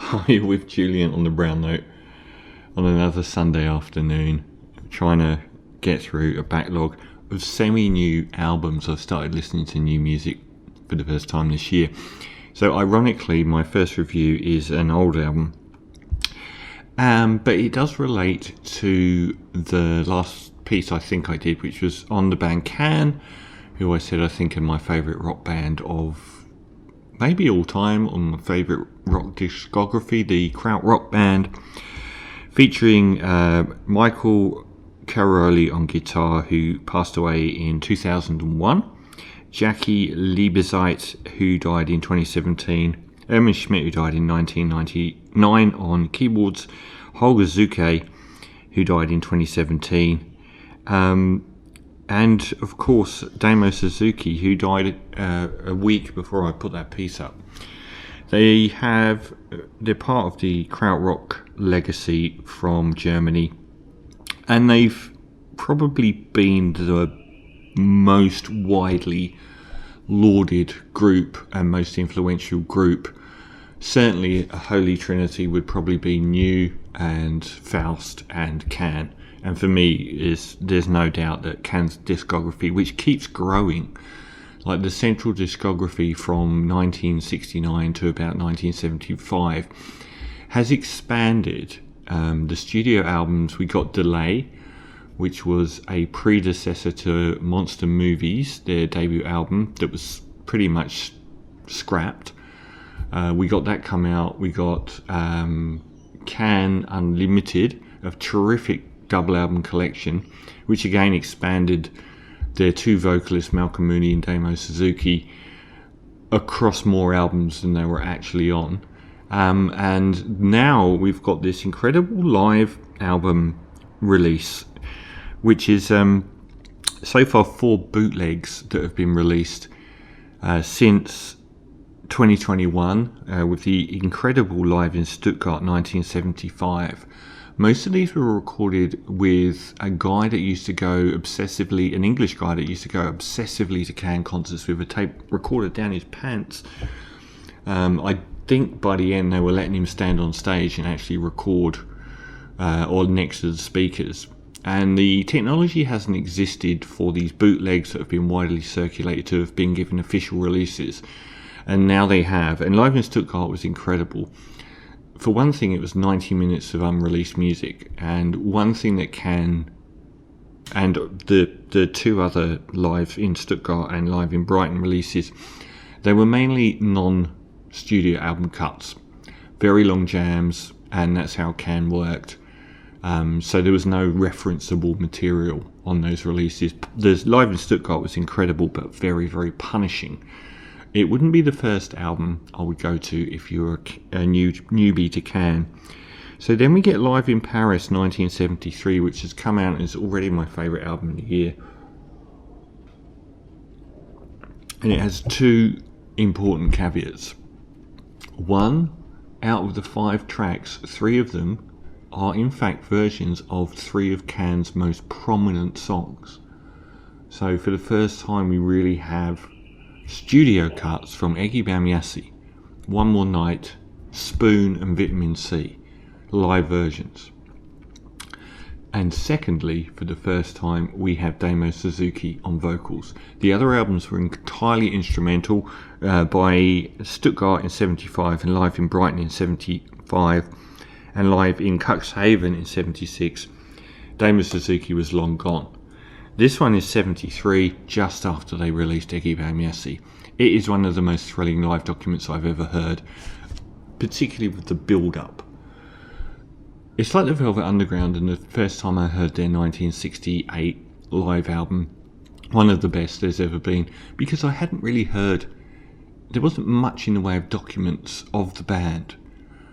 Hi, with Julian on the brown note on another Sunday afternoon, trying to get through a backlog of semi-new albums. I've started listening to new music for the first time this year. So ironically, my first review is an old album, but it does relate to the last piece I think I did, which was on the band Can, who I said I think are my favourite rock band of maybe all time, on my favourite rock discography, the Krautrock band, featuring Michael Caroli on guitar, who passed away in 2001, Jackie Liebezeit, who died in 2017, Erwin Schmidt, who died in 1999 on keyboards, Holger Zuke, who died in 2017, and of course Damo Sazuki, who died a week before I put that piece up. They're part of the Krautrock legacy from Germany, and they've probably been the most widely lauded group and most influential group. Certainly a holy trinity would probably be New and Faust and Can. And for me, there's no doubt that Can's discography, which keeps growing, like the central discography from 1969 to about 1975, has expanded. The studio albums, we got Delay, which was a predecessor to Monster Movies, their debut album that was pretty much scrapped. We got that come out. We got Can Unlimited, a terrific double album collection, which again expanded their two vocalists, Malcolm Mooney and Damo Sazuki, across more albums than they were actually on. And now we've got this incredible live album release, which is so far 4 bootlegs that have been released since 2021, with the incredible Live in Stuttgart 1975. Most of these were recorded with a guy that used to go obsessively, an English guy that used to go obsessively to Can concerts with a tape recorder down his pants. I think by the end they were letting him stand on stage and actually record or next to the speakers. And the technology hasn't existed for these bootlegs that have been widely circulated to have been given official releases. And now they have. And Live in Stuttgart was incredible. For one thing, it was 90 minutes of unreleased music, and one thing that Can, and the two other Live in Stuttgart and Live in Brighton releases, they were mainly non-studio album cuts, very long jams, and that's how Can worked. So there was no referenceable material on those releases. The Live in Stuttgart was incredible, but very, very punishing. It wouldn't be the first album I would go to if you were a newbie to Can. So then we get Live in Paris 1973, which has come out and is already my favourite album of the year. And it has 2 important caveats. One, out of the 5 tracks, 3 of them are in fact versions of 3 of Can's most prominent songs. So for the first time we really have studio cuts from Eggy Bamiasi, One More Night, Spoon and Vitamin C, live versions. And secondly, for the first time, we have Damo Sazuki on vocals. The other albums were entirely instrumental, by Stuttgart in 75 and Live in Brighton in 75 and Live in Cuxhaven in 76. Damo Sazuki was long gone. This one is 73, just after they released Eggy Bamiasi. It is one of the most thrilling live documents I've ever heard, particularly with the build-up. It's like the Velvet Underground, and the first time I heard their 1968 live album, one of the best there's ever been, because I hadn't really heard, there wasn't much in the way of documents of the band.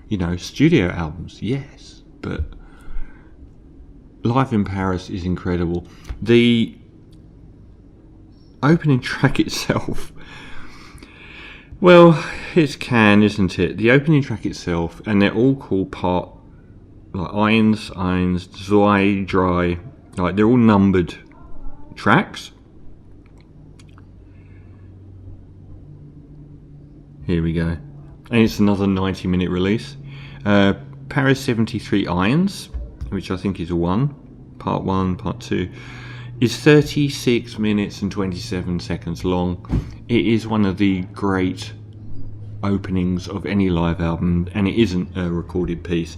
You know, studio albums, yes, but Live in Paris is incredible. The opening track itself, well, it's Can, isn't it? The opening track itself, and they're all called part, like Eins, Zwei, Drei, like they're all numbered tracks. Here we go. And it's another 90-minute release. Paris 73 Irons, which I think is part 1, part 2, is 36 minutes and 27 seconds long. It is one of the great openings of any live album, and it isn't a recorded piece.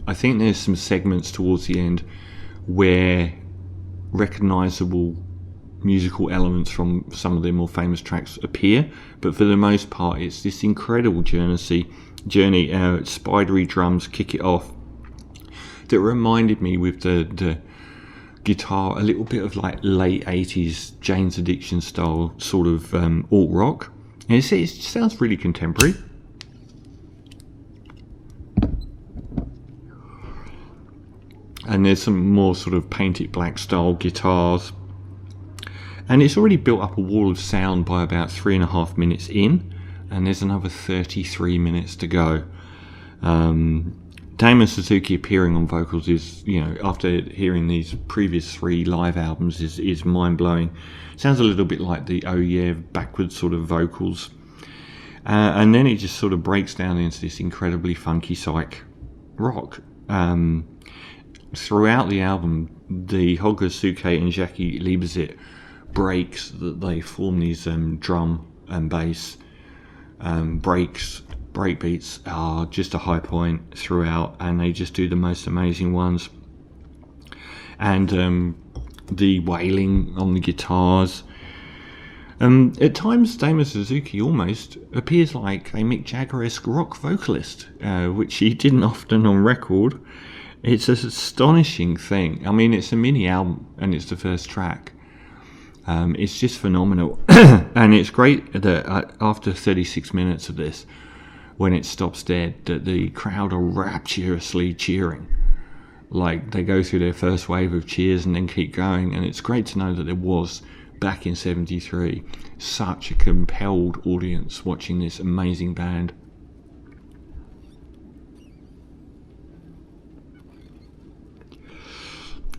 I think there's some segments towards the end where recognisable musical elements from some of their more famous tracks appear, but for the most part it's this incredible journey, spidery drums kick it off that reminded me with the guitar a little bit of like late 80s Jane's Addiction style sort of alt rock. And it sounds really contemporary. And there's some more sort of painted black style guitars. And it's already built up a wall of sound by about 3.5 minutes in. And there's another 33 minutes to go. Damo Sazuki appearing on vocals is, after hearing these previous 3 live albums, is mind-blowing. Sounds a little bit like the Oh Yeah backwards sort of vocals. And then it just sort of breaks down into this incredibly funky psych rock. Throughout the album, the Holger Suke and Jackie Liebezit breaks that they form these drum and bass breakbeats are just a high point throughout, and they just do the most amazing ones. And the wailing on the guitars. At times, Damo Sazuki almost appears like a Mick Jagger-esque rock vocalist, which he didn't often on record. It's an astonishing thing. I mean, it's a mini album, and it's the first track. It's just phenomenal. And it's great that after 36 minutes of this, when it stops dead, that the crowd are rapturously cheering. Like, they go through their first wave of cheers and then keep going. And it's great to know that there was, back in 73, such a compelled audience watching this amazing band.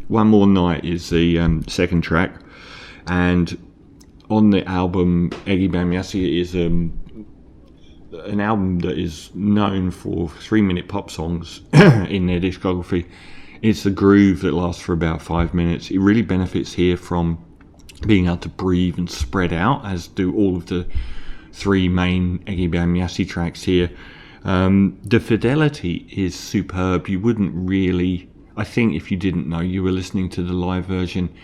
One More Night is the second track, and on the album, Eggy Bamiasi is an album that is known for 3-minute pop songs in their discography. It's the groove that lasts for about 5 minutes. It really benefits here from being able to breathe and spread out, as do all of the 3 main Eggy Bamiasi tracks here. The fidelity is superb. You wouldn't really... I think if you didn't know, you were listening to the live version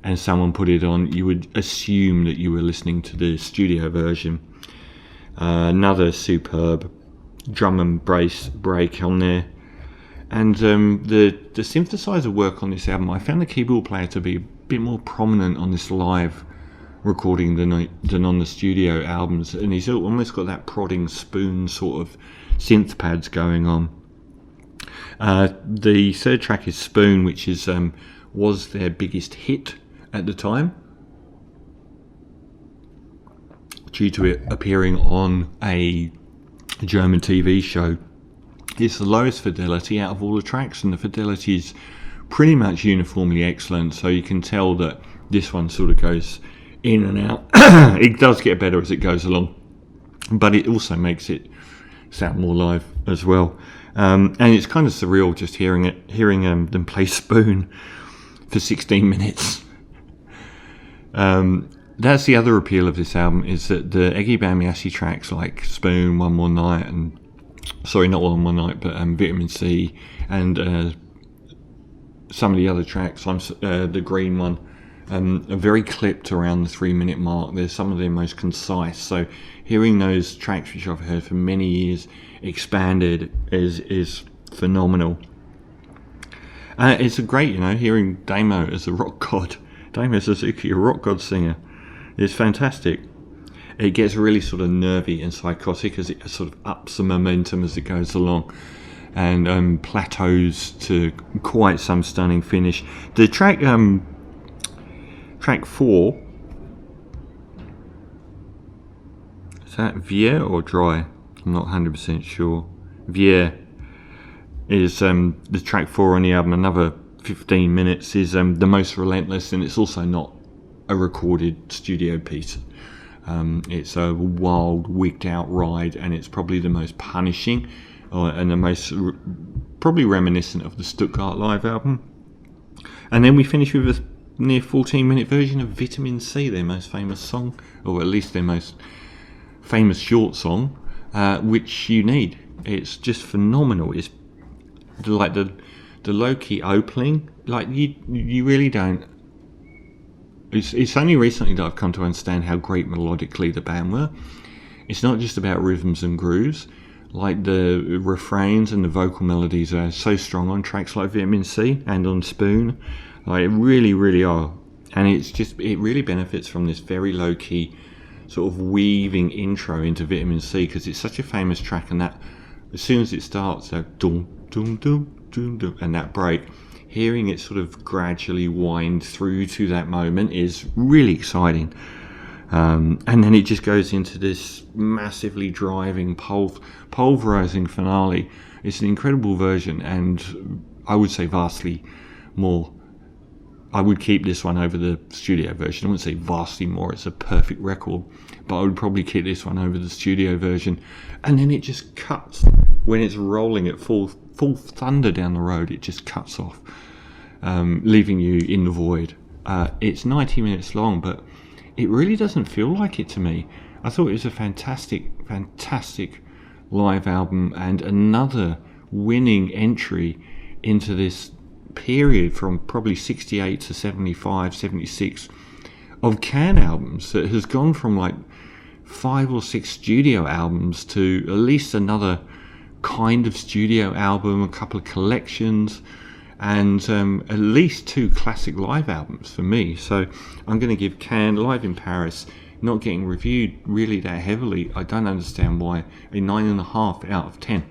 and someone put it on, you would assume that you were listening to the studio version. Another superb drum and bass break on there. And the synthesizer work on this album, I found the keyboard player to be a bit more prominent on this live recording than on the studio albums. And he's almost got that prodding spoon sort of synth pads going on. The third track is Spoon, which was their biggest hit at the time, due to it appearing on a German TV show. It's the lowest fidelity out of all the tracks, and the fidelity is pretty much uniformly excellent, so you can tell that this one sort of goes in and out. It does get better as it goes along, but it also makes it sound more live as well. And it's kind of surreal just hearing them play Spoon for 16 minutes. That's the other appeal of this album, is that the Eggy Bamiasi tracks like Spoon, One More Night, and not One More Night, but Vitamin C, and some of the other tracks, the green one, are very clipped around the 3-minute mark. They're some of their most concise. So hearing those tracks, which I've heard for many years, expanded is phenomenal. It's a great, hearing Damo as a rock god, Damo Sazuki, a rock god singer, is fantastic. It gets really sort of nervy and psychotic as it sort of ups the momentum as it goes along, and plateaus to quite some stunning finish. The track 4, is that Vier or Dry? I'm not 100% sure. Vier is the track 4 on the album. Another 15 minutes is the most relentless, and it's also not a recorded studio piece. It's a wild, wigged out ride, and it's probably the most punishing and the most probably reminiscent of the Stuttgart live album. And then we finish with a near 14-minute version of Vitamin C, their most famous song, or at least their most famous short song, which you need. It's just phenomenal. It's like the low-key opening. Like you really don't. It's only recently that I've come to understand how great melodically the band were. It's not just about rhythms and grooves. Like the refrains and the vocal melodies are so strong on tracks like Vitamin C and on Spoon. Like, it really, really are. And it really benefits from this very low-key sort of weaving intro into Vitamin C, because it's such a famous track, and that as soon as it starts, that dum dum dum dum dum, and that break, hearing it sort of gradually wind through to that moment is really exciting. And then it just goes into this massively driving, pulverizing finale. It's an incredible version, and I would say vastly more. I would keep this one over the studio version. I wouldn't say vastly more, it's a perfect record, but I would probably keep this one over the studio version. And then it just cuts when it's rolling at full thunder down the road. It just cuts off, leaving you in the void. It's 90 minutes long, but it really doesn't feel like it to me. I thought it was a fantastic live album, and another winning entry into this period from probably 68 to 75, 76 of Can albums that has gone from like 5 or 6 studio albums to at least another kind of studio album, a couple of collections, and at least 2 classic live albums for me. So I'm going to give Can Live in Paris, not getting reviewed really that heavily. I don't understand why, a 9.5 out of 10.